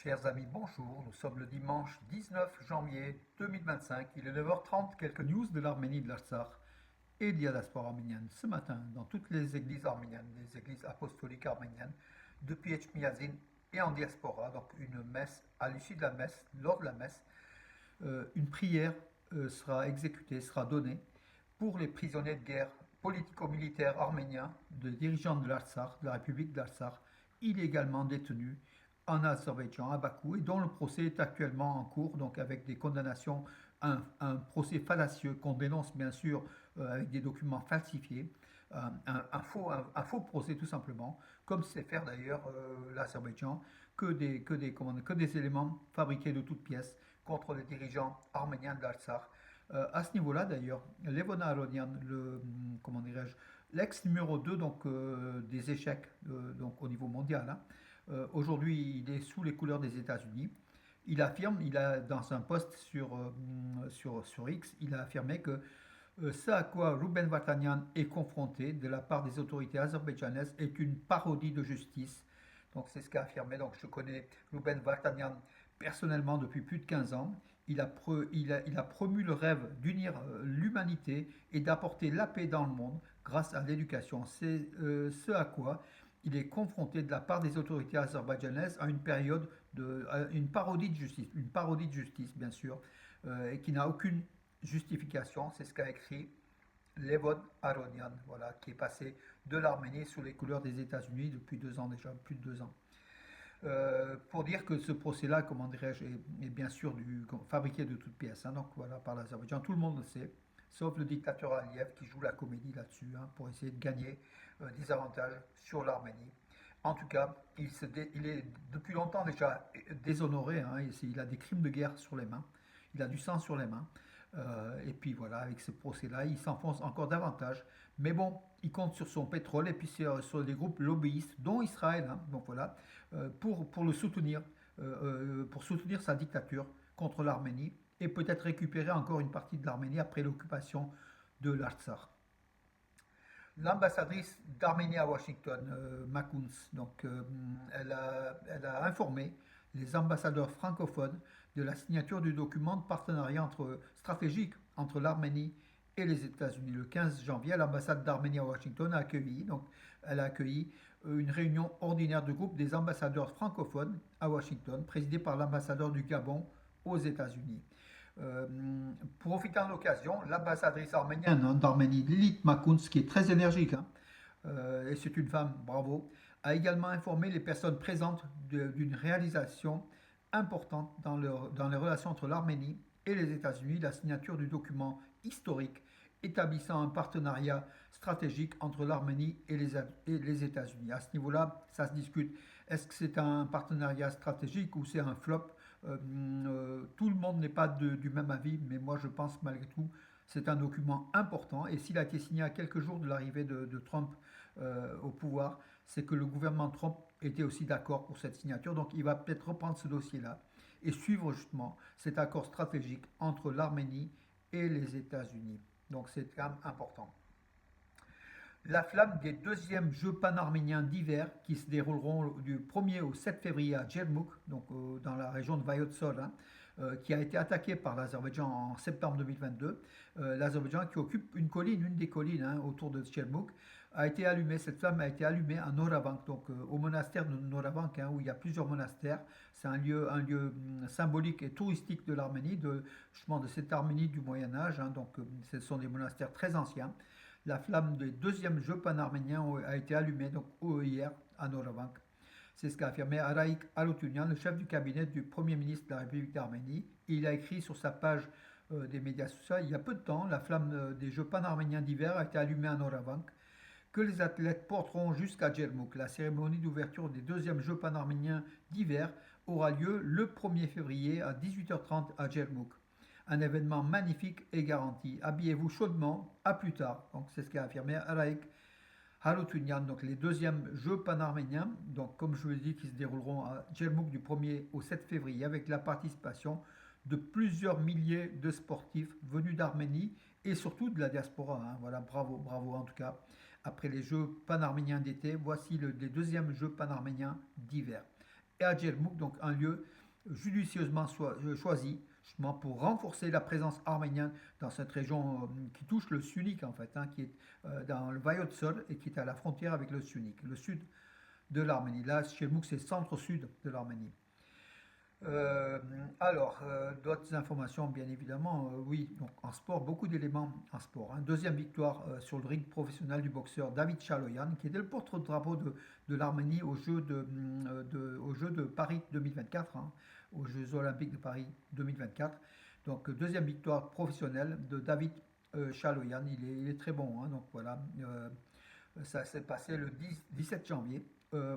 Chers amis, bonjour. Nous sommes le dimanche 19 janvier 2025. Il est 9h30. Quelques news de l'Arménie, de l'Artsakh et de la diaspora arménienne. Ce matin, dans toutes les églises arméniennes, les églises apostoliques arméniennes, depuis Etchmiadzin et en diaspora, donc une messe, à l'issue de la messe, lors de la messe, une prière sera exécutée, sera donnée pour les prisonniers de guerre politico-militaires arméniens, de dirigeants de l'Artsakh, de la République de l'Artsakh, illégalement détenus en Azerbaïdjan, à Bakou, et dont le procès est actuellement en cours, donc avec des condamnations, un procès fallacieux qu'on dénonce bien sûr avec des documents falsifiés, un faux procès tout simplement, comme sait faire d'ailleurs l'Azerbaïdjan, que des éléments fabriqués de toutes pièces contre les dirigeants arméniens de l'Artsakh. À ce niveau-là, d'ailleurs, Levona Aronian, comment dirais-je, l'ex numéro 2 donc, des échecs donc, au niveau mondial, hein, aujourd'hui, il est sous les couleurs des États-Unis. Il affirme, il a dans un post sur X, il a affirmé que ce à quoi Ruben Vartanian est confronté de la part des autorités azerbaïdjanaises est une parodie de justice. Donc c'est ce qu'a affirmé. Donc je connais Ruben Vartanian personnellement depuis plus de 15 ans. Il a promu le rêve d'unir l'humanité et d'apporter la paix dans le monde grâce à l'éducation. C'est ce à quoi il est confronté de la part des autorités azerbaïdjanaises à une parodie de justice bien sûr, et qui n'a aucune justification. C'est ce qu'a écrit Levon Aronian, voilà, qui est passé de l'Arménie sous les couleurs des États-Unis depuis 2 ans déjà, plus de 2 ans. Pour dire que ce procès-là, comment dirais-je, est bien sûr fabriqué de toutes pièces, hein, donc voilà, par l'Azerbaïdjan, tout le monde le sait, sauf le dictateur Aliyev qui joue la comédie là-dessus, hein, pour essayer de gagner des avantages sur l'Arménie. En tout cas, il est depuis longtemps déjà déshonoré, hein, il a des crimes de guerre sur les mains, il a du sang sur les mains. Et puis voilà, avec ce procès-là, il s'enfonce encore davantage. Mais bon, il compte sur son pétrole et puis sur des groupes lobbyistes, dont Israël, hein, donc voilà, pour le soutenir, pour soutenir sa dictature contre l'Arménie et peut-être récupérer encore une partie de l'Arménie après l'occupation de l'Artsakh. L'ambassadrice d'Arménie à Washington, Makuns, donc, elle a informé les ambassadeurs francophones de la signature du document de partenariat stratégique entre l'Arménie et les États-Unis. Le 15 janvier, l'ambassade d'Arménie à Washington elle a accueilli une réunion ordinaire du groupe des ambassadeurs francophones à Washington, présidée par l'ambassadeur du Gabon aux États-Unis. Euh, Profitant de l'occasion, l'ambassadrice arménienne, hein, d'Arménie, Lilith Makuns, qui est très énergique, hein, et c'est une femme, bravo, a également informé les personnes présentes d'une réalisation importante dans les relations entre l'Arménie et les États-Unis, la signature du document historique établissant un partenariat stratégique entre l'Arménie et les États-Unis. À ce niveau-là, ça se discute. Est-ce que c'est un partenariat stratégique ou c'est un flop? Tout le monde n'est pas du même avis, mais moi je pense malgré tout c'est un document important. Et s'il a été signé à quelques jours de l'arrivée de Trump au pouvoir, c'est que le gouvernement Trump était aussi d'accord pour cette signature. Donc il va peut-être reprendre ce dossier-là et suivre justement cet accord stratégique entre l'Arménie et les États-Unis. Donc c'est quand même important. La flamme des deuxièmes Jeux panarméniens d'hiver qui se dérouleront du 1er au 7 février à Djermouk, donc dans la région de Vayotsol, hein, qui a été attaquée par l'Azerbaïdjan en septembre 2022. L'Azerbaïdjan qui occupe une des collines, hein, autour de Djermouk, a été allumée. Cette flamme a été allumée à Noravank, donc au monastère de Noravank, hein, où il y a plusieurs monastères. C'est un lieu symbolique et touristique de l'Arménie, justement de cette Arménie du Moyen Âge, hein, donc ce sont des monastères très anciens. La flamme des deuxièmes Jeux panarméniens a été allumée donc, hier à Noravank. C'est ce qu'a affirmé Araïk Haroutunian, le chef du cabinet du Premier ministre de la République d'Arménie. Il a écrit sur sa page des médias sociaux, il y a peu de temps, la flamme des Jeux panarméniens d'hiver a été allumée à Noravank, que les athlètes porteront jusqu'à Djermouk. La cérémonie d'ouverture des deuxièmes Jeux panarméniens d'hiver aura lieu le 1er février à 18h30 à Djermouk. Un événement magnifique est garanti. Habillez-vous chaudement, à plus tard. Donc c'est ce qu'a affirmé Araik Haroutunian. Donc les deuxièmes Jeux panarméniens, donc comme je vous l'ai dit, qui se dérouleront à Djermouk du 1er au 7 février avec la participation de plusieurs milliers de sportifs venus d'Arménie et surtout de la diaspora, hein. Voilà, bravo, bravo en tout cas. Après les Jeux panarméniens d'été, voici les deuxièmes Jeux panarméniens d'hiver. et à Djermouk, donc un lieu judicieusement choisi justement pour renforcer la présence arménienne dans cette région qui touche le Sunnik en fait, hein, qui est dans le Vayotsol et qui est à la frontière avec le Sunnik, le sud de l'Arménie. Là, Djermouk, c'est centre-sud de l'Arménie. D'autres informations, bien évidemment, oui, donc en sport, beaucoup d'éléments en sport, hein. Deuxième victoire sur le ring professionnel du boxeur David Chaloyan, qui était le porte-drapeau de l'Arménie aux Jeux de Paris 2024, hein, aux Jeux Olympiques de Paris 2024. Donc, deuxième victoire professionnelle de David Chaloyan, il est très bon, hein, donc voilà, ça s'est passé le 17 janvier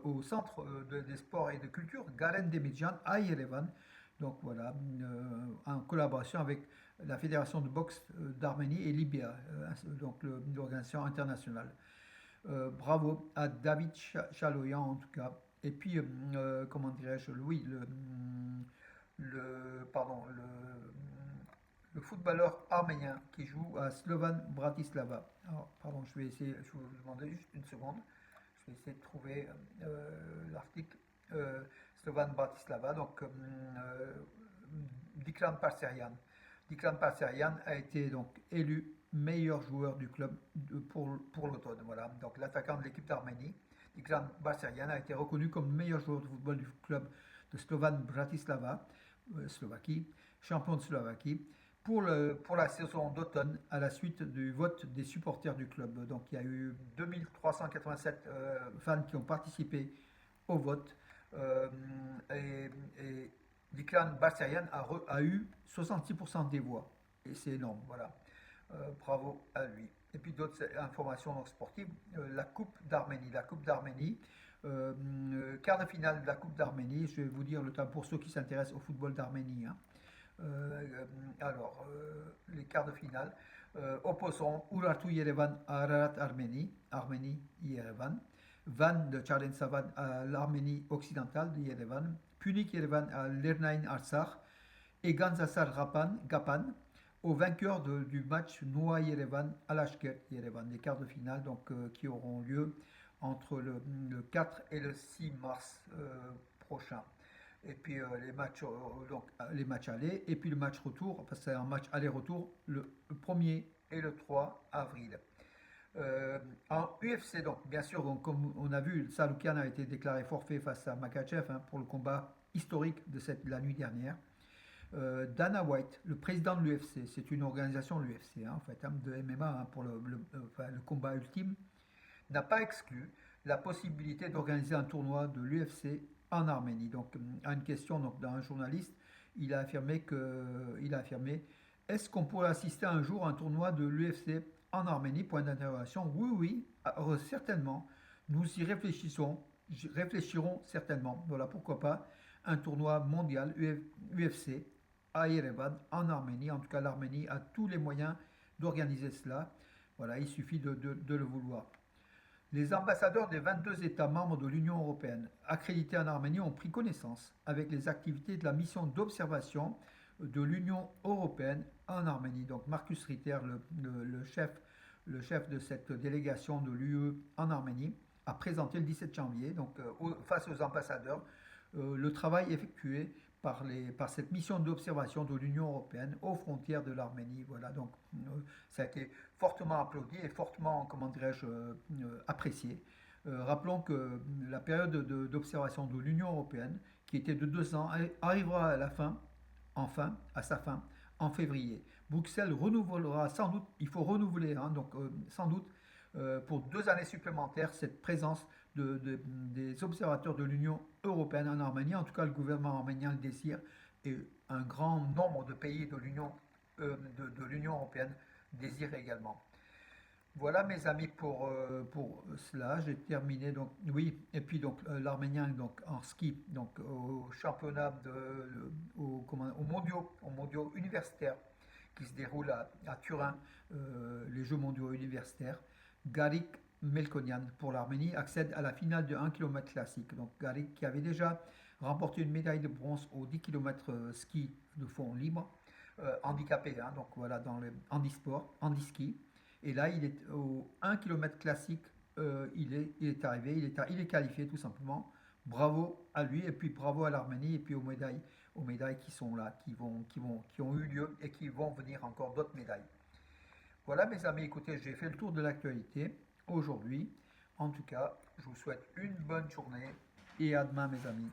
au Centre des sports et de culture Garen Demidjan à Yerevan. Donc voilà, en collaboration avec la Fédération de boxe d'Arménie et Libya, donc l'organisation internationale. Bravo à David Chaloyan en tout cas. Et puis, comment dirais-je, oui, pardon, le footballeur arménien qui joue à Slovan Bratislava. Alors, pardon, je vais essayer, je vais vous demander juste une seconde. Je vais essayer de trouver l'article. Slovan Bratislava, donc Dikran Parserian. Dikran Parserian a été donc élu meilleur joueur du club pour l'automne. Voilà. Donc l'attaquant de l'équipe d'Arménie, Dikran Parserian, a été reconnu comme meilleur joueur de football du club de Slovan Bratislava, Slovaquie, champion de Slovaquie, pour la saison d'automne à la suite du vote des supporters du club. Donc il y a eu 2387 fans qui ont participé au vote euh, et Dikran Barsarian a eu 66% des voix. Et c'est énorme, voilà. Bravo à lui. Et puis d'autres informations donc, sportives, la Coupe d'Arménie. La Coupe d'Arménie, quart de finale de la Coupe d'Arménie, je vais vous dire le temps pour ceux qui s'intéressent au football d'Arménie, hein. Les quarts de finale opposeront Urartu Yerevan à Ararat Arménie, Arménie Yerevan, Van de Savan à l'Arménie occidentale de Yerevan, Punik Yerevan à Lernaïn Arsar et Ganzasar Gapan aux vainqueurs du match Noa Yerevan à Lashkert Yerevan, les quarts de finale donc, qui auront lieu entre le 4 et le 6 mars prochain. Et puis les matchs allés, et puis le match retour, parce que c'est un match aller-retour le 1er et le 3 avril. En UFC, donc, bien sûr, donc, comme on a vu, Saloukian a été déclaré forfait face à Makachev, hein, pour le combat historique de la nuit dernière. Dana White, le président de l'UFC, c'est une organisation de l'UFC, hein, en fait, hein, de MMA, hein, pour le combat ultime, n'a pas exclu la possibilité d'organiser un tournoi de l'UFC en Arménie. Donc, à une question donc, d'un journaliste, il a affirmé est-ce qu'on pourrait assister un jour à un tournoi de l'UFC en Arménie? Point d'interrogation. Oui, oui, certainement. Nous y réfléchirons certainement. Voilà, pourquoi pas un tournoi mondial UFC à Yerevan, en Arménie. En tout cas, l'Arménie a tous les moyens d'organiser cela. Voilà, il suffit de le vouloir. Les ambassadeurs des 22 États membres de l'Union européenne accrédités en Arménie ont pris connaissance avec les activités de la mission d'observation de l'Union européenne en Arménie. Donc Marcus Ritter, le chef de cette délégation de l'UE en Arménie, a présenté le 17 janvier, donc face aux ambassadeurs, le travail effectué par cette mission d'observation de l'Union européenne aux frontières de l'Arménie. Voilà, donc ça a été fortement applaudi et fortement, comment dirais-je, apprécié. Rappelons que la période d'observation de l'Union européenne, qui était de 2 ans, arrivera à à sa fin, en février. Bruxelles renouvellera sans doute, il faut renouveler, hein, donc sans doute pour 2 années supplémentaires cette présence des observateurs de l'Union européenne en Arménie. En tout cas, le gouvernement arménien le désire et un grand nombre de pays de l'Union européenne désirent également. Voilà mes amis pour cela. J'ai terminé donc oui et puis donc l'arménien donc en ski donc au championnat aux mondiaux universitaires qui se déroulent à Turin, les Jeux mondiaux universitaires. Garik Melkonian pour l'Arménie accède à la finale de 1 km classique. Donc Garik qui avait déjà remporté une médaille de bronze au 10 km ski de fond libre, handicapé, hein, donc voilà dans le handisport, handiski. Et là il est au 1 km classique, il est arrivé, il est qualifié tout simplement bravo à lui, et puis bravo à l'Arménie, et puis aux médailles qui sont là, qui ont eu lieu, et qui vont venir encore d'autres médailles. Voilà mes amis, écoutez, j'ai fait le tour de l'actualité aujourd'hui. En tout cas, je vous souhaite une bonne journée, et à demain mes amis.